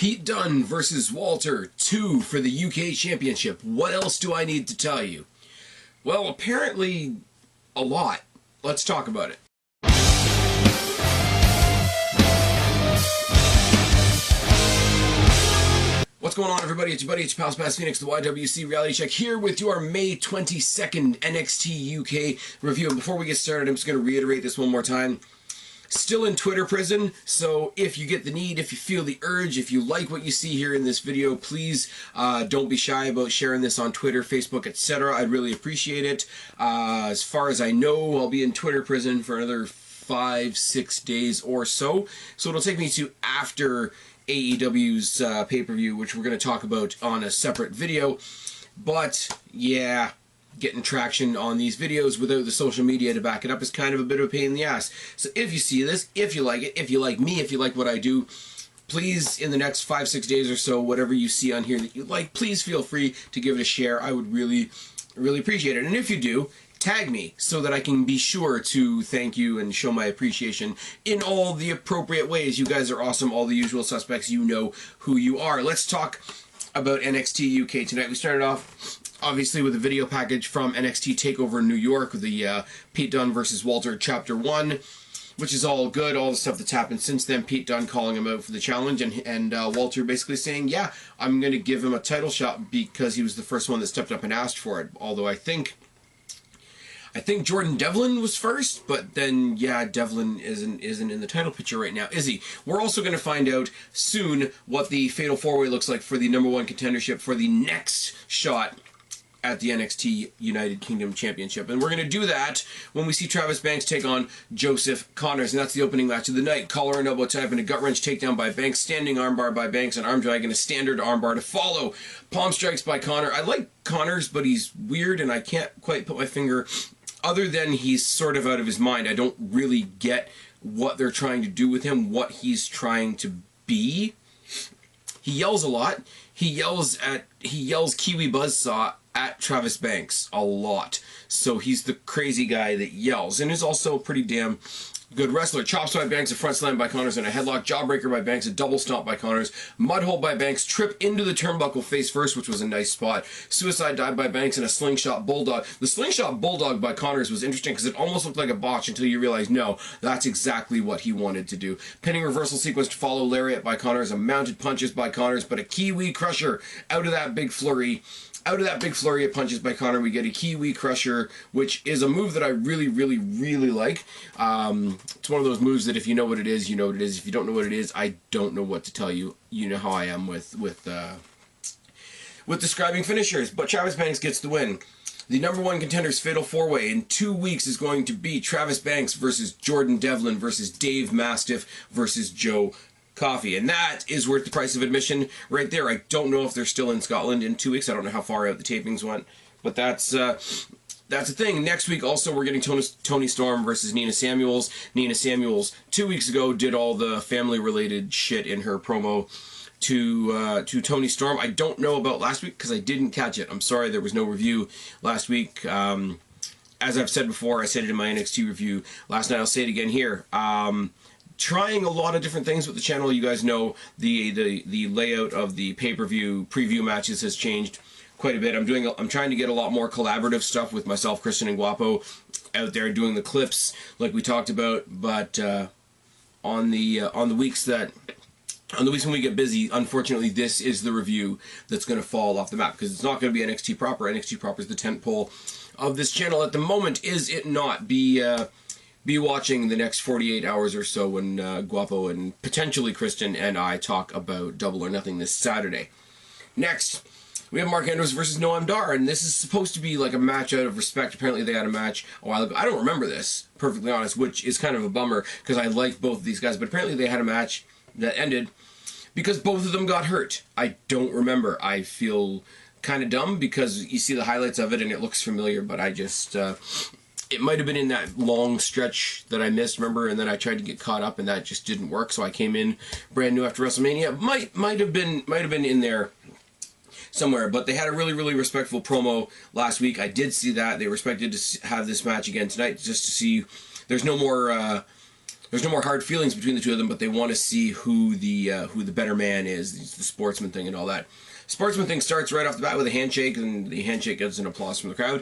Pete Dunne versus Walter 2 for the UK Championship. What else do I need to tell you? Well, apparently a lot. Let's talk about it. What's going on, everybody? It's your buddy, it's your pal, Past Phoenix, the YWC Reality Check, here with your May 22nd NXT UK review. And before we get started, I'm just going to reiterate this one more time. Still in Twitter prison, so if you get the need, if you feel the urge, if you like what you see here in this video, please don't be shy about sharing this on Twitter, Facebook, etc. I'd really appreciate it. As far as I know, I'll be in Twitter prison for another 5-6 days or so. So it'll take me to after AEW's pay-per-view, which we're going to talk about on a separate video. But yeah, getting traction on these videos without the social media to back it up is kind of a bit of a pain in the ass. So if you see this, if you like it, if you like me, if you like what I do, please, in the next 5-6 days or so, whatever you see on here that you like, please feel free to give it a share. I would really appreciate it. And if you do, tag me so that I can be sure to thank you and show my appreciation in all the appropriate ways. You guys are awesome. All the usual suspects, you know who you are. Let's talk about NXT UK tonight. We started off obviously with a video package from NXT TakeOver New York, the Pete Dunne versus Walter Chapter 1, which is all good, all the stuff that's happened since then. Pete Dunne calling him out for the challenge, and Walter basically saying, yeah, I'm going to give him a title shot because he was the first one that stepped up and asked for it. Although I think Jordan Devlin was first, but then, yeah, Devlin isn't in the title picture right now, is he? We're also going to find out soon what the Fatal 4-Way looks like for the #1 contendership for the next shot at the NXT United Kingdom Championship. And we're going to do that when we see Travis Banks take on Joseph Connors. And that's the opening match of the night. Collar and elbow type and a gut-wrench takedown by Banks. Standing armbar by Banks. An arm drag and a standard armbar to follow. Palm strikes by Connor. I like Connors, but he's weird and I can't quite put my finger. Other than he's sort of out of his mind. I don't really get what they're trying to do with him, what he's trying to be. He yells a lot. He yells Kiwi Buzzsaw at Travis Banks a lot. So he's the crazy guy that yells, and is also a pretty damn good wrestler. Chops by Banks, a front slam by Connors, and a headlock. Jawbreaker by Banks, a double stomp by Connors. Mudhole by Banks, trip into the turnbuckle face first, which was a nice spot. Suicide dive by Banks, and a slingshot bulldog. The slingshot bulldog by Connors was interesting because it almost looked like a botch until you realize, no, that's exactly what he wanted to do. Pinning reversal sequence to follow lariat by Connors, a mounted punches by Connors, but a Kiwi Crusher out of that big flurry. Out of that big flurry of punches by Connor, we get a Kiwi Crusher, which is a move that I really like. It's one of those moves that if you know what it is, you know what it is. If you don't know what it is, I don't know what to tell you. You know how I am with describing finishers. But Travis Banks gets the win. The #1 contender's Fatal 4-Way in 2 weeks is going to be Travis Banks versus Jordan Devlin versus Dave Mastiff versus Joe Coffey, and that is worth the price of admission right there. I don't know if they're still in Scotland in 2 weeks. I don't know how far out the tapings went, but that's a thing. Next week also we're getting Toni Storm versus Nina Samuels. Nina Samuels 2 weeks ago did all the family related shit in her promo to Toni Storm. I don't know about last week because I didn't catch it. I'm sorry there was no review last week. As I've said before, I said it in my NXT review last night. I'll say it again here. Trying a lot of different things with the channel. You guys know the layout of the pay-per-view preview matches has changed quite a bit. I'm trying to get a lot more collaborative stuff with myself, Christian, and Guapo out there doing the clips like we talked about. But on the weeks when we get busy, unfortunately, this is the review that's going to fall off the map because it's not going to be NXT proper. NXT proper is the tentpole of this channel at the moment, is it not? Be watching the next 48 hours or so when Guapo and potentially Kristen and I talk about Double or Nothing this Saturday. Next, we have Mark Andrews versus Noam Dar, and this is supposed to be like a match out of respect. Apparently they had a match a while ago. I don't remember this, perfectly honest, which is kind of a bummer because I like both of these guys, but apparently they had a match that ended because both of them got hurt. I don't remember. I feel kind of dumb because you see the highlights of it and it looks familiar, but I just... it might have been in that long stretch that I missed, remember, and then I tried to get caught up and that just didn't work, so I came in brand new after WrestleMania. Might have been in there somewhere, but they had a really respectful promo last week. I did see that. They were expected to have this match again tonight just to see there's no more there's no more hard feelings between the two of them, but they want to see who the better man is, the sportsman thing and all that. Sportsman thing starts right off the bat with a handshake, and the handshake gets an applause from the crowd.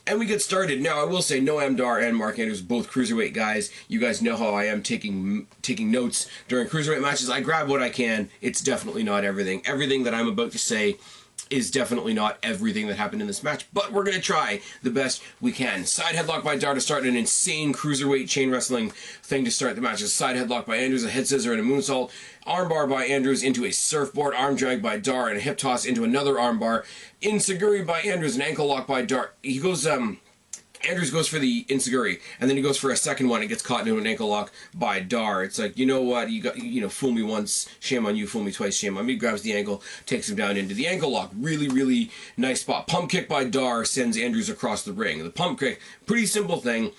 And we get started. Now, I will say, Noam Dar and Mark Andrews, both cruiserweight guys. You guys know how I am taking notes during cruiserweight matches. I grab what I can. It's definitely not everything. Everything that I'm about to say is definitely not everything that happened in this match, but we're going to try the best we can. Side headlock by Dar to start an insane cruiserweight chain wrestling thing to start the match. A side headlock by Andrews, a head scissor and a moonsault. Armbar by Andrews into a surfboard. Arm drag by Dar and a hip toss into another armbar. Enziguri by Andrews, an ankle lock by Dar. He goes, Andrews goes for the Enziguri, and then he goes for a second one and gets caught into an ankle lock by Dar. It's like, you know what, fool me once, shame on you, fool me twice, shame on me. Grabs the ankle, takes him down into the ankle lock. Really, really nice spot. Pump kick by Dar sends Andrews across the ring. The pump kick, pretty simple thing.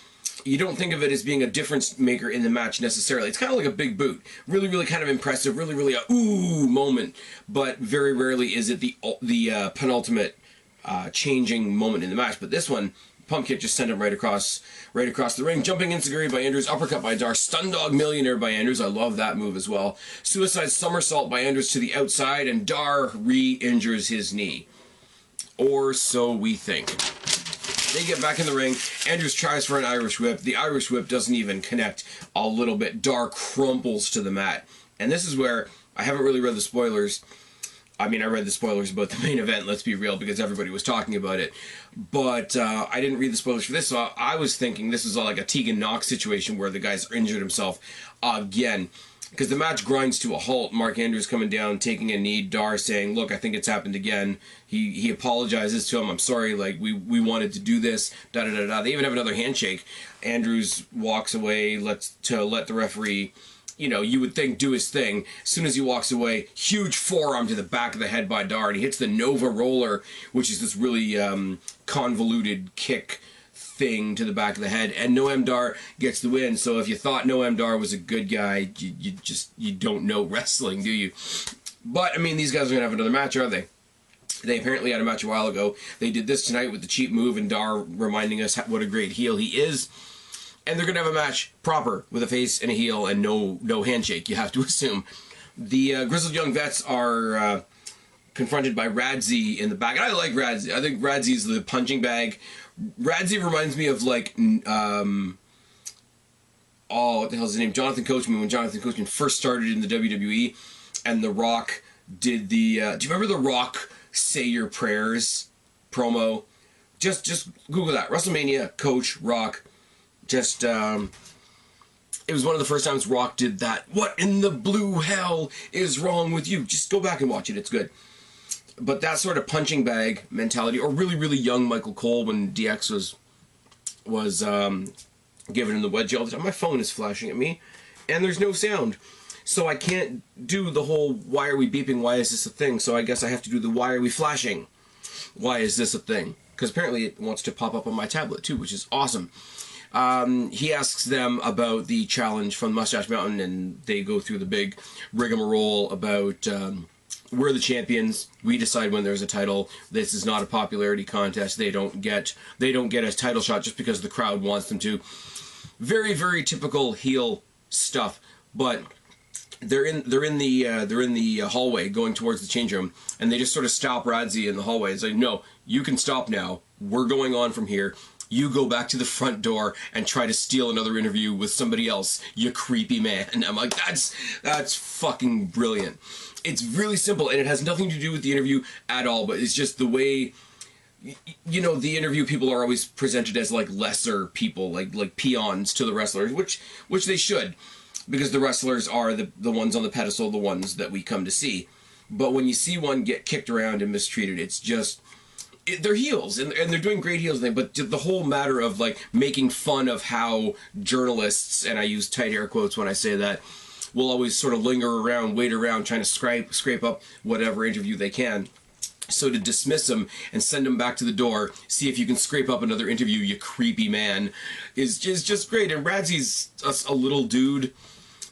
You don't think of it as being a difference maker in the match necessarily. It's kind of like a big boot. Really, really kind of impressive. Really, really a ooh moment. But very rarely is it the penultimate changing moment in the match. But this one, pump kick just sent him right across the ring. Jumping Enziguri by Andrews, uppercut by Dar, stun dog millionaire by Andrews. I love that move as well. Suicide somersault by Andrews to the outside, and Dar re-injures his knee. Or so we think. They get back in the ring. Andrews tries for an Irish whip. The Irish whip doesn't even connect a little bit. Dar crumples to the mat. And this is where I haven't really read the spoilers. I mean, I read the spoilers about the main event, let's be real, because everybody was talking about it. But I didn't read the spoilers for this, so I was thinking this was like a Tegan Knox situation where the guy's injured himself again. Because the match grinds to a halt. Mark Andrews coming down, taking a knee. Dar saying, look, I think it's happened again. He apologizes to him. I'm sorry, like, we wanted to do this. Da-da-da-da. They even have another handshake. Andrews walks away, to let the referee, you would think, do his thing. As soon as he walks away, huge forearm to the back of the head by Dar, and he hits the Nova Roller, which is this really convoluted kick thing to the back of the head, and Noam Dar gets the win. So if you thought Noam Dar was a good guy, you don't know wrestling, do you? But, I mean, these guys are going to have another match, are they? They apparently had a match a while ago. They did this tonight with the cheap move, and Dar reminding us what a great heel he is. And they're going to have a match proper with a face and a heel and no handshake, you have to assume. The Grizzled Young Vets are confronted by Radzi in the back. And I like Radzi. I think Radzi's the punching bag. Radzi reminds me of, like, what the hell's his name? Jonathan Coachman, when Jonathan Coachman first started in the WWE, and The Rock did the, do you remember The Rock Say Your Prayers promo? Just Google that. WrestleMania, Coach, Rock. Just, it was one of the first times Rock did that. What in the blue hell is wrong with you? Just go back and watch it. It's good. But that sort of punching bag mentality, or really, really young Michael Cole when DX was giving him the wedgie all the time. My phone is flashing at me, and there's no sound. So I can't do the whole, why are we beeping, why is this a thing? So I guess I have to do the, why are we flashing? Why is this a thing? Because apparently it wants to pop up on my tablet too, which is awesome. He asks them about the challenge from Mustache Mountain, and they go through the big rigmarole about we're the champions. We decide when there's a title. This is not a popularity contest. They don't get a title shot just because the crowd wants them to. Very, very typical heel stuff. But they're in the hallway going towards the change room, and they just sort of stop Radzi in the hallway. It's like, no, you can stop now. We're going on from here. You go back to the front door and try to steal another interview with somebody else, you creepy man. And I'm like, that's fucking brilliant. It's really simple, and it has nothing to do with the interview at all, but it's just the way, the interview people are always presented as, like, lesser people, like peons to the wrestlers, which they should, because the wrestlers are the ones on the pedestal, the ones that we come to see. But when you see one get kicked around and mistreated, it's just... they're heels, and they're doing great heels, but the whole matter of, like, making fun of how journalists, and I use tight air quotes when I say that, will always sort of linger around, wait around, trying to scrape up whatever interview they can. So to dismiss them and send them back to the door, see if you can scrape up another interview, you creepy man, is just great. And Radzi's a little dude,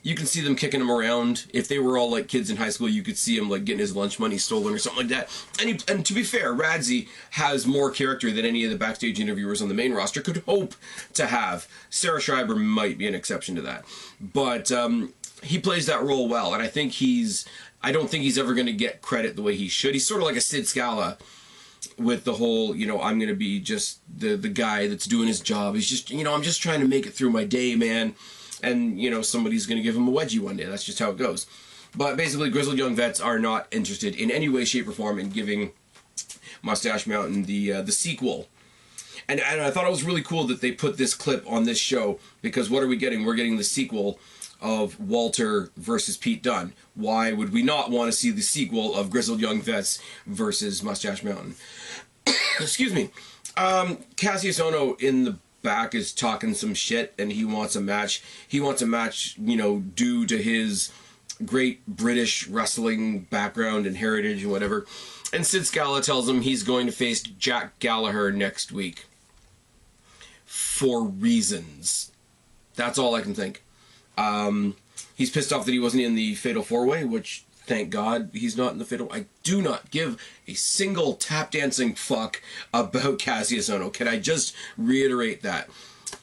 You can see them kicking him around. If they were all like kids in high school, you could see him like getting his lunch money stolen or something like that. And to be fair, Radzi has more character than any of the backstage interviewers on the main roster could hope to have. Sarah Schreiber might be an exception to that. But he plays that role well, and I don't think he's ever going to get credit the way he should. He's sort of like a Sid Scala with the whole, I'm going to be just the guy that's doing his job. He's just, I'm just trying to make it through my day, man. And, somebody's going to give him a wedgie one day. That's just how it goes. But basically, Grizzled Young Vets are not interested in any way, shape, or form in giving Mustache Mountain the sequel. And I thought it was really cool that they put this clip on this show, because what are we getting? We're getting the sequel of Walter versus Pete Dunne. Why would we not want to see the sequel of Grizzled Young Vets versus Mustache Mountain? Excuse me. Cassius Ohno in the back is talking some shit, and he wants a match. He wants a match, due to his great British wrestling background and heritage and whatever. And Sid Scala tells him he's going to face Jack Gallagher next week. For reasons. That's all I can think. He's pissed off that he wasn't in the Fatal 4-Way, which, thank God, he's not in the Fatal. I do not give a single tap dancing fuck about Cassius Ohno. Can I just reiterate that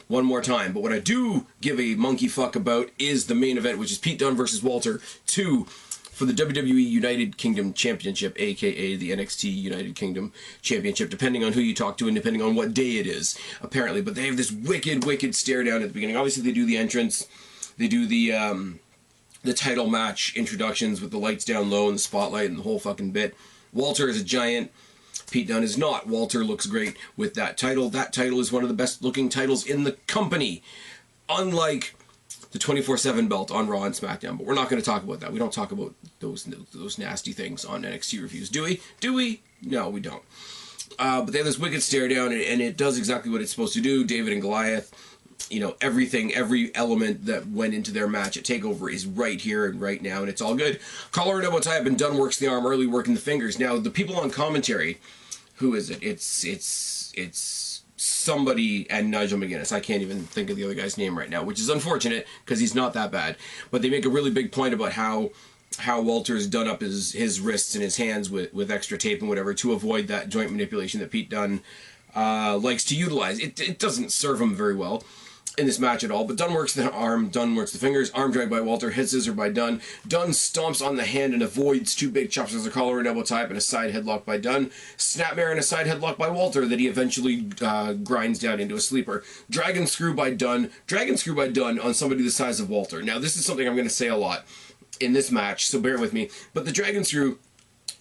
one more time? But what I do give a monkey fuck about is the main event, which is Pete Dunne versus Walter 2 for the WWE United Kingdom Championship, aka the NXT United Kingdom Championship, depending on who you talk to and depending on what day it is, apparently. But they have this wicked stare down at the beginning. Obviously, they do the entrance. They do the title match introductions with the lights down low and the spotlight and the whole fucking bit. Walter is a giant. Pete Dunne is not. Walter looks great with that title. That title is one of the best looking titles in the company. Unlike the 24/7 belt on Raw and SmackDown. But we're not going to talk about that. We don't talk about those nasty things on NXT reviews. Do we? Do we? No, we don't. But they have this wicked stare down, and it does exactly what it's supposed to do. David and Goliath. Everything, every element that went into their match at TakeOver is right here and right now, and it's all good. Collar and elbow tie up, and Dunne works the arm early, working the fingers. Now, the people on commentary, who is it? It's somebody and Nigel McGuinness. I can't even think of the other guy's name right now, which is unfortunate, because he's not that bad. But they make a really big point about how Walter's done up his wrists and his hands with extra tape and whatever to avoid that joint manipulation that Pete Dunne likes to utilize. It doesn't serve him very well in this match at all, but Dunne works the arm, Dunne works the fingers, arm drag by Walter, head scissor by Dunne. Dunne stomps on the hand and avoids two big chops as a collar and elbow tie up and a side headlock by Dunne. Snapmare and a side headlock by Walter that he eventually grinds down into a sleeper. Dragon screw by Dunne on somebody the size of Walter. Now, this is something I'm going to say a lot in this match, so bear with me, but the dragon screw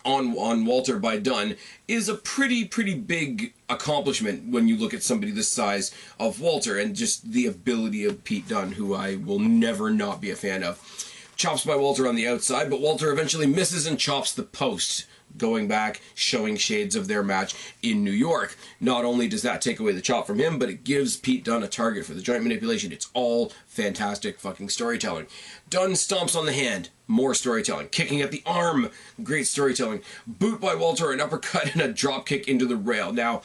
on Walter by Dunne is a pretty big accomplishment when you look at somebody the size of Walter, and just the ability of Pete Dunne, who I will never not be a fan of. Chops by Walter on the outside, but Walter eventually misses and chops the post, going back, showing shades of their match in New York. Not only does that take away the chop from him, but it gives Pete Dunne a target for the joint manipulation. It's all fantastic fucking storytelling. Dunne stomps on the hand. More storytelling. Kicking at the arm. Great storytelling. Boot by Walter, an uppercut, and a drop kick into the rail. Now,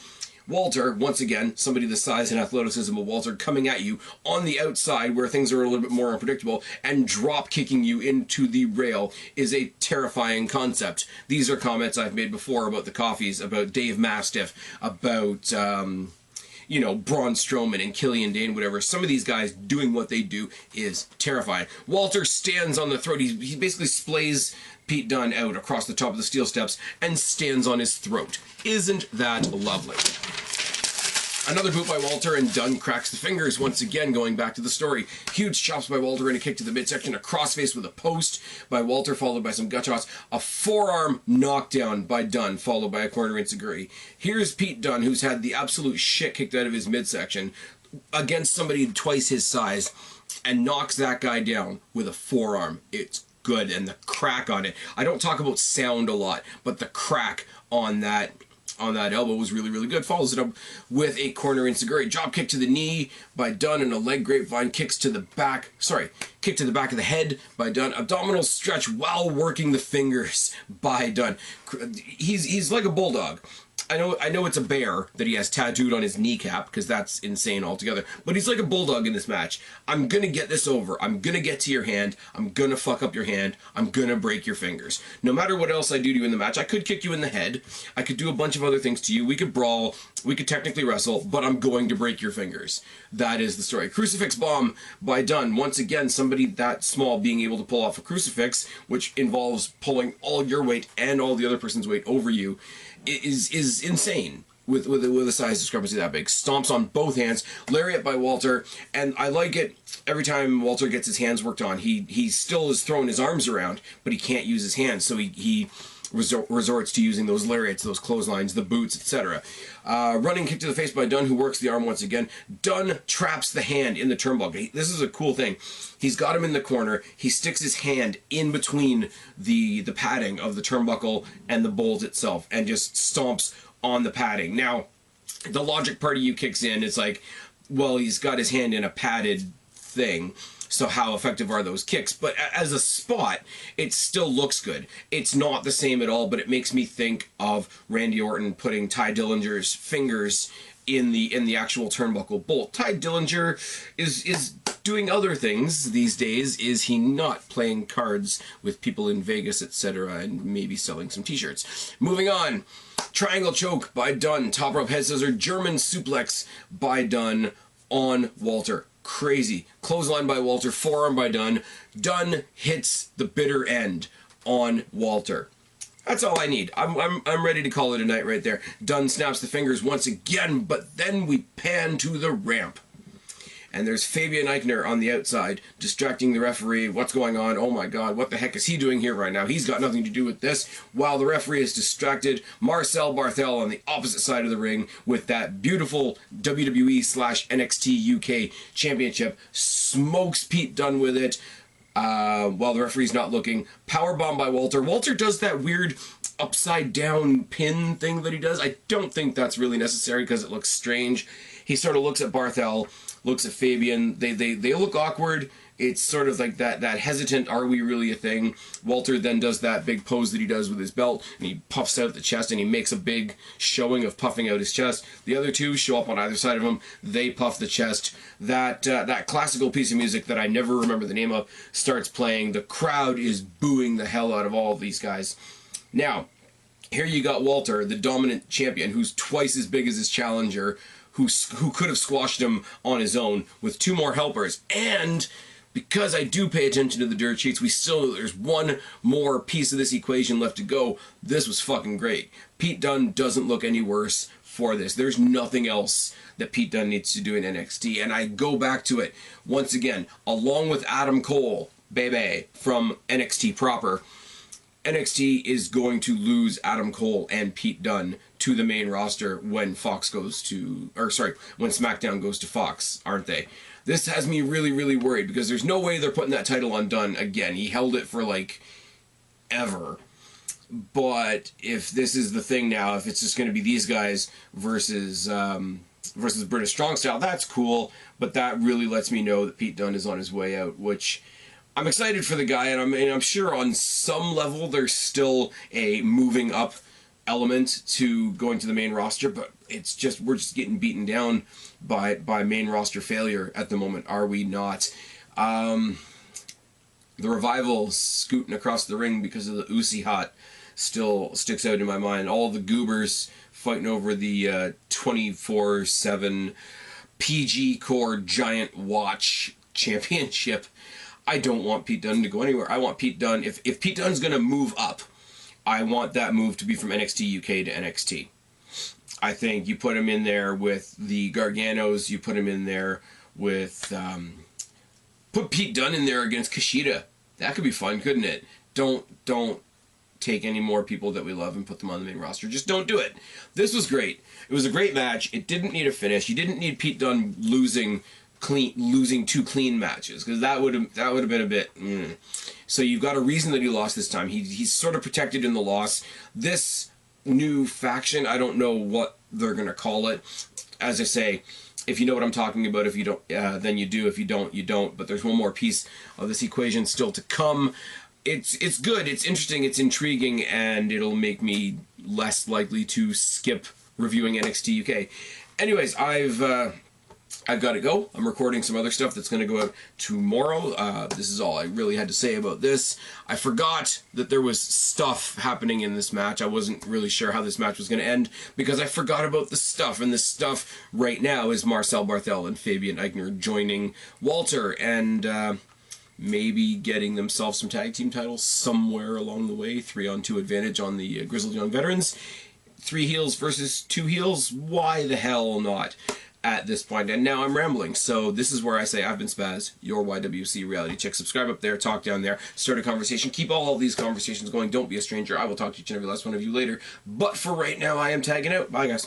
Walter, once again, somebody the size and athleticism of Walter, coming at you on the outside where things are a little bit more unpredictable and drop kicking you into the rail is a terrifying concept. These are comments I've made before about the Coffees, about Dave Mastiff, about Braun Strowman and Killian Dane, whatever. Some of these guys doing what they do is terrifying. Walter stands on the throat. He basically splays Pete Dunne out across the top of the steel steps and stands on his throat. Isn't that lovely? Another boot by Walter, and Dunne cracks the fingers once again, going back to the story. Huge chops by Walter and a kick to the midsection, a crossface with a post by Walter, followed by some gut shots, a forearm knockdown by Dunne, followed by a corner enziguri. Here's Pete Dunne, who's had the absolute shit kicked out of his midsection, against somebody twice his size, and knocks that guy down with a forearm. It's good, and the crack on it. I don't talk about sound a lot, but the crack on that elbow was really good. Follows it up with a corner enziguri. Drop kick to the knee by Dunne and a leg grapevine. Kick to the back of the head by Dunne. Abdominal stretch while working the fingers by Dunne. He's like a bulldog. I know it's a bear that he has tattooed on his kneecap, because that's insane altogether. But he's like a bulldog in this match. I'm gonna get this over. I'm gonna get to your hand. I'm gonna fuck up your hand. I'm gonna break your fingers. No matter what else I do to you in the match, I could kick you in the head. I could do a bunch of other things to you. We could brawl. We could technically wrestle, but I'm going to break your fingers. That is the story. Crucifix Bomb by Dunne. Once again, somebody that small being able to pull off a crucifix, which involves pulling all your weight and all the other person's weight over you, is insane with a size discrepancy that big. Stomps on both hands. Lariat by Walter, and I like it every time Walter gets his hands worked on. He still is throwing his arms around, but he can't use his hands, so he resorts to using those lariats, those clotheslines, the boots, etc. Running kick to the face by Dunne, who works the arm once again. Dunne traps the hand in the turnbuckle. This is a cool thing. He's got him in the corner. He sticks his hand in between the padding of the turnbuckle and the bolt itself, and just stomps on the padding. Now, the logic part of you kicks in. It's like, well, he's got his hand in a padded thing, so how effective are those kicks? But as a spot, it still looks good. It's not the same at all, but it makes me think of Randy Orton putting Ty Dillinger's fingers in the actual turnbuckle bolt. Ty Dillinger is doing other things these days. Is he not playing cards with people in Vegas, etc., and maybe selling some t-shirts? Moving on. Triangle choke by Dunne. Top rope head scissor. German suplex by Dunne on Walter. Crazy. Clothesline by Walter. Forearm by Dunne. Dunne hits the bitter end on Walter. That's all I need. I'm ready to call it a night right there. Dunne snaps the fingers once again, but then we pan to the ramp. And there's Fabian Eichner on the outside, distracting the referee. What's going on? Oh my god, what the heck is he doing here right now? He's got nothing to do with this. While the referee is distracted, Marcel Barthel on the opposite side of the ring with that beautiful WWE/NXT UK Championship smokes Pete Dunne with it. While the referee's not looking. Powerbomb by Walter. Walter does that weird upside down pin thing that he does. I don't think that's really necessary because it looks strange. He sort of looks at Barthel, looks at Fabian. They look awkward. It's sort of like that hesitant, are we really a thing? Walter then does that big pose that he does with his belt, and he puffs out the chest, and he makes a big showing of puffing out his chest. The other two show up on either side of him. They puff the chest. That classical piece of music that I never remember the name of starts playing. The crowd is booing the hell out of all of these guys. Now, here you got Walter, the dominant champion, who's twice as big as his challenger, who could have squashed him on his own with two more helpers. And because I do pay attention to the dirt sheets, there's one more piece of this equation left to go. This was fucking great. Pete Dunne doesn't look any worse for this. There's nothing else that Pete Dunne needs to do in NXT. And I go back to it once again, along with Adam Cole, baby, from NXT proper. NXT is going to lose Adam Cole and Pete Dunne to the main roster when when SmackDown goes to Fox, aren't they? This has me really, really worried because there's no way they're putting that title on Dunne again. He held it for like ever. But if this is the thing now, if it's just going to be these guys versus British Strong Style, that's cool. But that really lets me know that Pete Dunne is on his way out, which I'm excited for the guy, and I'm sure on some level there's still a moving up element to going to the main roster, but we're just getting beaten down by main roster failure at the moment, are we not? The Revival scooting across the ring because of the Uzi Hot still sticks out in my mind. All the goobers fighting over the 24/7 PG Core Giant Watch Championship. I don't want Pete Dunne to go anywhere. I want Pete Dunne, if Pete Dunne's going to move up, I want that move to be from NXT UK to NXT. I think you put him in there with the Garganos, you put him in there with, put Pete Dunne in there against Kushida. That could be fun, couldn't it? Don't take any more people that we love and put them on the main roster. Just don't do it. This was great. It was a great match. It didn't need a finish. You didn't need Pete Dunne losing two clean matches, because that would have been a bit. So you've got a reason that he lost this time. He's sort of protected in the loss. This new faction, I don't know what they're gonna call it. As I say, if you know what I'm talking about, if you don't, then you do. If you don't, you don't. But there's one more piece of this equation still to come. It's good. It's interesting. It's intriguing, and it'll make me less likely to skip reviewing NXT UK. Anyways, I've got to go. I'm recording some other stuff that's going to go out tomorrow. This is all I really had to say about this. I forgot that there was stuff happening in this match. I wasn't really sure how this match was going to end because I forgot about the stuff. And the stuff right now is Marcel Barthel and Fabian Eichner joining Walter and maybe getting themselves some tag team titles somewhere along the way. 3-on-2 advantage on the Grizzled Young Veterans. 3 heels versus 2 heels. Why the hell not? At this point, and now I'm rambling, so this is where I say I've been Spaz, your YWC reality check. Subscribe up there, talk down there, start a conversation, keep all of these conversations going. Don't be a stranger. I will talk to each and every last one of you later, but for right now I am tagging out. Bye guys.